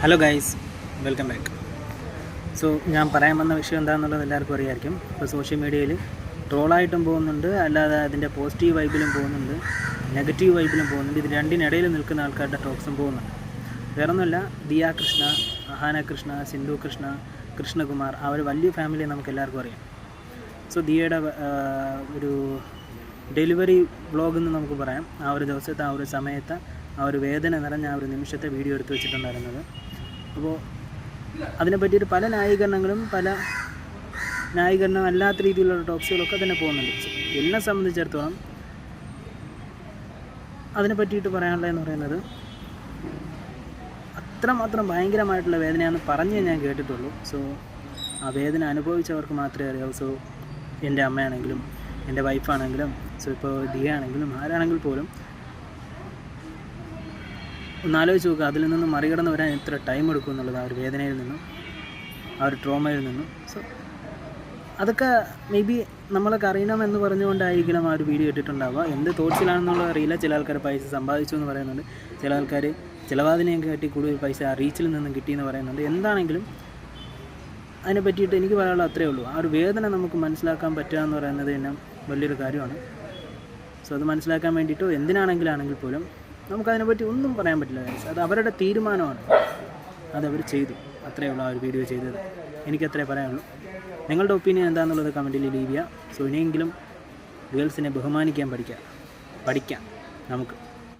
Hello guys, welcome back. So ഞാൻ പറയാൻ വന്ന വിഷയം എന്താണെന്നുള്ളത് എല്ലാവർക്കും അറിയാമായിരിക്കും. ഇപ്പോൾ സോഷ്യൽ മീഡിയയിൽ ട്രോളായിട്ടും പോകുന്നുണ്ട്, അല്ലാതെ അതിൻ്റെ പോസിറ്റീവ് വൈബിലും പോകുന്നുണ്ട്, നെഗറ്റീവ് വൈബിലും പോകുന്നുണ്ട്. ഇത് രണ്ടിനിടയിൽ നിൽക്കുന്ന ആൾക്കാരുടെ ടോക്സും പോകുന്നുണ്ട്. വേറൊന്നുമല്ല, ദിയ കൃഷ്ണ, അഹാന കൃഷ്ണ, സിന്ധു കൃഷ്ണ, കൃഷ്ണകുമാർ, ആ ഒരു വലിയ ഫാമിലി നമുക്ക് എല്ലാവർക്കും അറിയാം. സോ ദിയയുടെ ഒരു ഡെലിവറി വ്ളോഗ് എന്ന് നമുക്ക് പറയാം. ആ ഒരു ദിവസത്തെ, ആ ഒരു സമയത്ത്, ആ ഒരു വേദന നിറഞ്ഞ ആ ഒരു നിമിഷത്തെ വീഡിയോ എടുത്ത് വെച്ചിട്ടുണ്ടായിരുന്നത്. അപ്പോൾ അതിനെ പറ്റിയിട്ട് പല ന്യായീകരണങ്ങളും, പല ന്യായീകരണം അല്ലാത്ത രീതിയിലുള്ള ടോക്സുകളൊക്കെ തന്നെ പോകുന്നുണ്ട്. എന്നെ സംബന്ധിച്ചിടത്തോളം അതിനെ പറ്റിയിട്ട് പറയാനുള്ളതെന്ന് പറയുന്നത്, അത്രമാത്രം ഭയങ്കരമായിട്ടുള്ള വേദനയാണെന്ന് പറഞ്ഞേ ഞാൻ കേട്ടിട്ടുള്ളൂ. സോ ആ വേദന അനുഭവിച്ചവർക്ക് മാത്രമേ അറിയാവൂ. സോ എൻ്റെ അമ്മയാണെങ്കിലും എൻ്റെ വൈഫാണെങ്കിലും, സോ ഇപ്പോൾ ദിയ ആണെങ്കിലും, ആരാണെങ്കിൽ പോലും ഒന്നാലോചിച്ച് നോക്കുക, അതിൽ നിന്നും മറികടന്ന് വരാൻ എത്ര ടൈം എടുക്കും എന്നുള്ളത്, ആ ഒരു വേദനയിൽ നിന്നും, ആ ഒരു ട്രോമയിൽ നിന്നും. സോ അതൊക്കെ മേ ബി നമ്മളൊക്കെ അറിയണമെന്ന് പറഞ്ഞുകൊണ്ടായിരിക്കണം ആ ഒരു വീഡിയോ ഇട്ടിട്ടുണ്ടാവുക. എന്ത് തോട്ട്സിലാണെന്നുള്ളത് അറിയില്ല. ചില ആൾക്കാർ പൈസ സമ്പാദിച്ചു എന്ന് പറയുന്നുണ്ട്, ചില ആൾക്കാർ ചിലവാതിനെയൊക്കെ കാട്ടി കൂടുതൽ പൈസ ആ റീച്ചിൽ നിന്നും കിട്ടിയെന്ന് പറയുന്നുണ്ട്. എന്താണെങ്കിലും അതിനെ പറ്റിയിട്ട് എനിക്ക് പറയാനുള്ള അത്രയേ ഉള്ളൂ. ആ ഒരു വേദന നമുക്ക് മനസ്സിലാക്കാൻ പറ്റുക എന്ന് പറയുന്നത് തന്നെ വലിയൊരു കാര്യമാണ്. സോ അത് മനസ്സിലാക്കാൻ വേണ്ടിയിട്ടോ എന്തിനാണെങ്കിലാണെങ്കിൽ പോലും നമുക്കതിനെപ്പറ്റി ഒന്നും പറയാൻ പറ്റില്ല. അത് അവരുടെ തീരുമാനമാണ്, അതവർ ചെയ്തു, അത്രയേ ഉള്ളൂ. ആ ഒരു വീഡിയോ ചെയ്തത് എനിക്കത്രേ പറയാനുള്ളൂ. നിങ്ങളുടെ ഒപ്പീനിയൻ എന്താണെന്നുള്ളത് കമൻറ്റിൽ ലീവ് ചെയ്യുക. സോ ഇനിയെങ്കിലും ഗേൾസിനെ ബഹുമാനിക്കാൻ പഠിക്കാം നമുക്ക്.